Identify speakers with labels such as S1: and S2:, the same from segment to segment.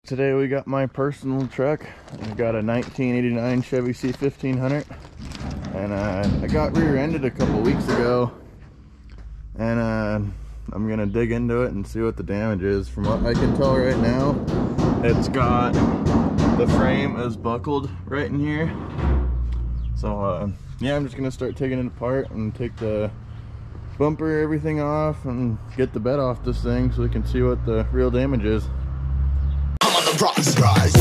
S1: Today we got my personal truck. I got a 1989 Chevy C1500, and I got rear-ended a couple weeks ago, and I'm gonna dig into it and see what the damage is. From what I can tell right now, it's got the frame is buckled right in here. So yeah, I'm just gonna start taking it apart and take the bumper, everything off, and get the bed off this thing so we can see what the real damage is.
S2: I'm on the rocks, guys.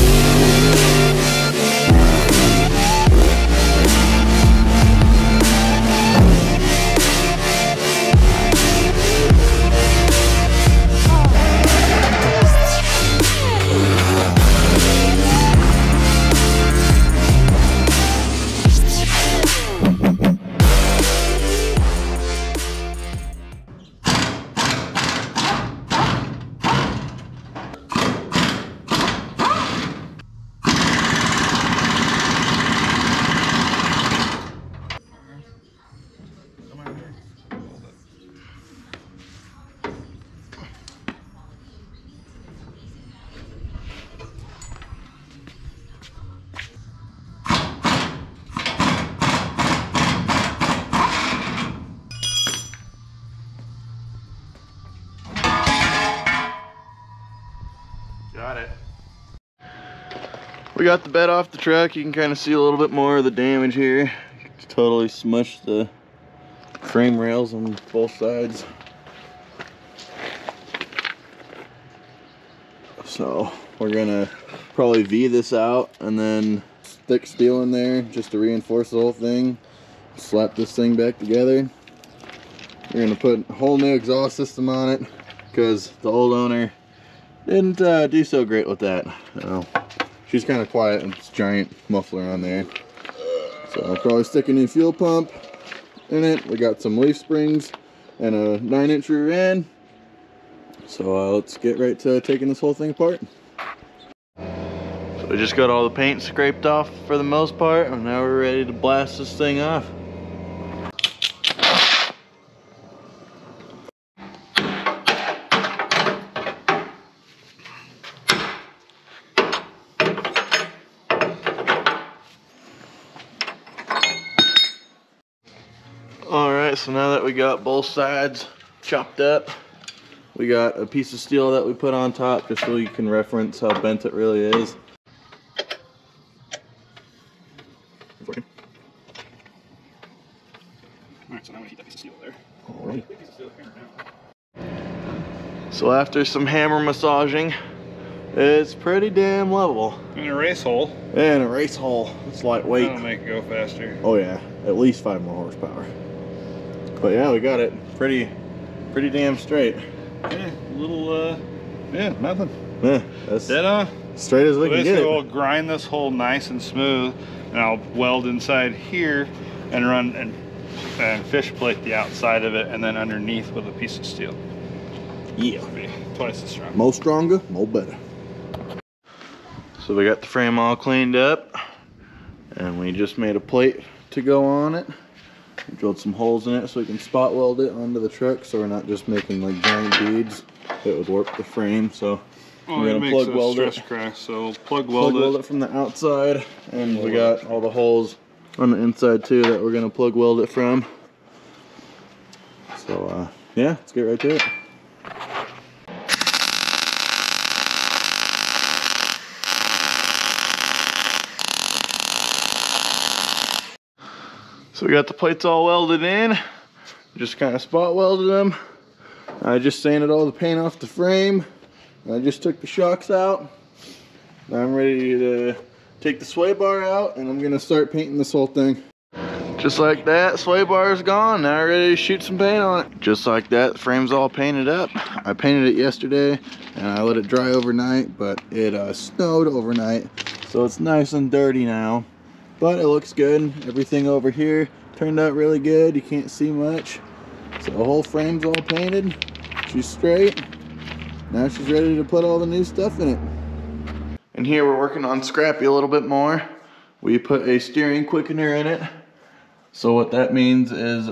S1: Got it. We got the bed off the truck. You can kind of see a little bit more of the damage here. It's totally smushed the frame rails on both sides. So we're gonna probably V this out and then stick steel in there just to reinforce the whole thing. Slap this thing back together. We're gonna put a whole new exhaust system on it because the old owner didn't do so great with that. She's kind of quiet and this giant muffler on there. So I'll probably stick a new fuel pump in it. We got some leaf springs and a 9-inch rear end. So let's get right to taking this whole thing apart. So we just got all the paint scraped off for the most part, and now we're ready to blast this thing off. Alright, so now that we got both sides chopped up, we got a piece of steel that we put on top just so you can reference how bent it really is.
S3: Alright, so now I'm gonna heat that piece of steel there.
S1: Alright. So after some hammer massaging, it's pretty damn level.
S3: And a race hole.
S1: And a race hole. It's lightweight.
S3: That'll make it go faster.
S1: Oh yeah, at least 5 more horsepower. But yeah, we got it pretty damn straight.
S3: Yeah, a little, yeah, nothing.
S1: Yeah, that's
S3: Dead
S1: straight as we can get it.
S3: We'll grind this hole nice and smooth, and I'll weld inside here and run and fish plate the outside of it, and then underneath with a piece of steel.
S1: Yeah.
S3: It'll be twice as strong.
S1: More stronger, more better. So we got the frame all cleaned up, and we just made a plate to go on it. We drilled some holes in it so we can spot weld it onto the truck, so we're not just making like giant beads that would warp the frame. So we're gonna plug weld it.
S3: Crack, so plug weld
S1: it from the outside, and we got all the holes on the inside too that we're gonna plug weld it from. So yeah, let's get right to it. So we got the plates all welded in. Just kind of spot welded them. I just sanded all the paint off the frame. I just took the shocks out. Now I'm ready to take the sway bar out, and I'm gonna start painting this whole thing. Just like that, sway bar is gone. Now I'm ready to shoot some paint on it. Just like that, the frame's all painted up. I painted it yesterday and I let it dry overnight, but it snowed overnight. So it's nice and dirty now. But it looks good. Everything over here turned out really good. You can't see much. So the whole frame's all painted. She's straight. Now she's ready to put all the new stuff in it. And here we're working on Scrappy a little bit more. We put a steering quickener in it. So what that means is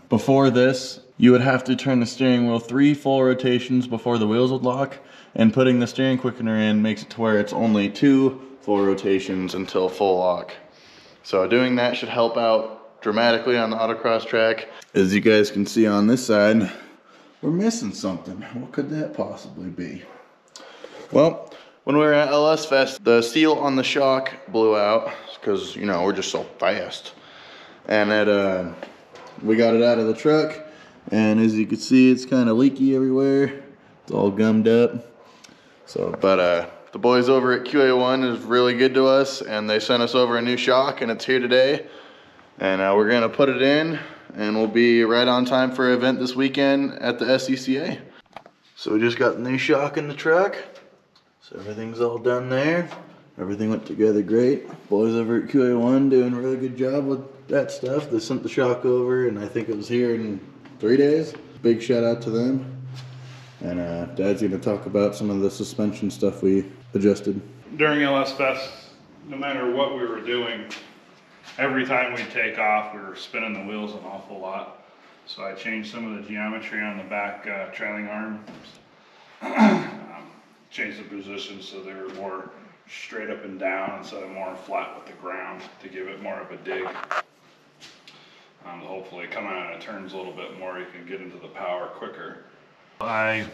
S1: before this, you would have to turn the steering wheel 3 full rotations before the wheels would lock. And putting the steering quickener in makes it to where it's only 2 full rotations until full lock. So doing that should help out dramatically on the autocross track. As you guys can see on this side, we're missing something. What could that possibly be? Well, when we were at LS Fest, the seal on the shock blew out because, you know, we're just so fast. And we got it out of the truck, and as you can see, it's kind of leaky everywhere. It's all gummed up. So, but the boys over at QA1 is really good to us, and they sent us over a new shock, and it's here today. And we're gonna put it in, and we'll be right on time for an event this weekend at the SCCA. So we just got the new shock in the truck. So everything's all done there. Everything went together great. Boys over at QA1 doing a really good job with that stuff. They sent the shock over, and I think it was here in 3 days. Big shout out to them. And Dad's gonna talk about some of the suspension stuff we adjusted.
S3: During LS Fest, no matter what we were doing, every time we'd take off, we were spinning the wheels an awful lot. So I changed some of the geometry on the back trailing arms. Changed the position so they were more straight up and down instead of more flat with the ground to give it more of a dig. Hopefully coming out of turns a little bit more, you can get into the power quicker. I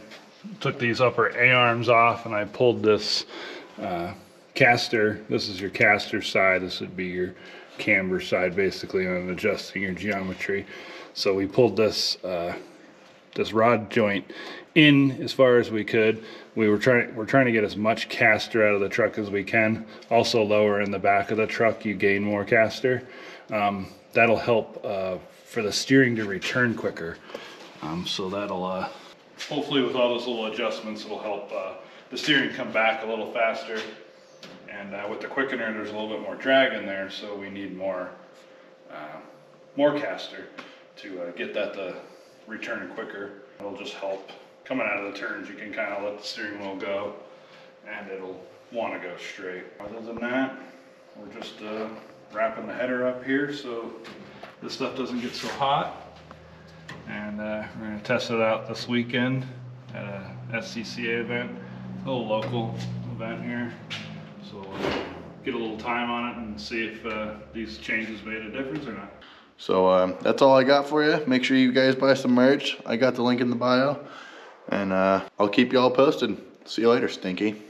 S3: took these upper A-arms off and I pulled this caster. This is your caster side. This would be your camber side basically, and adjusting your geometry. So we pulled this this rod joint in as far as we could. We're trying to get as much caster out of the truck as we can. Also lower in the back of the truck, you gain more caster. That'll help for the steering to return quicker. So that'll hopefully with all those little adjustments, it'll help the steering come back a little faster. And with the quickener, there's a little bit more drag in there, so we need more caster to get that to return quicker. It'll just help. Coming out of the turns, you can kind of let the steering wheel go, and it'll want to go straight. Other than that, we're just wrapping the header up here so this stuff doesn't get so hot. And we're going to test it out this weekend at a SCCA event, a little local event here. So we'll get a little time on it and see if these changes made a difference or not.
S1: So that's all I got for you. Make sure you guys buy some merch. I got the link in the bio. And I'll keep you all posted. See you later, Stinky.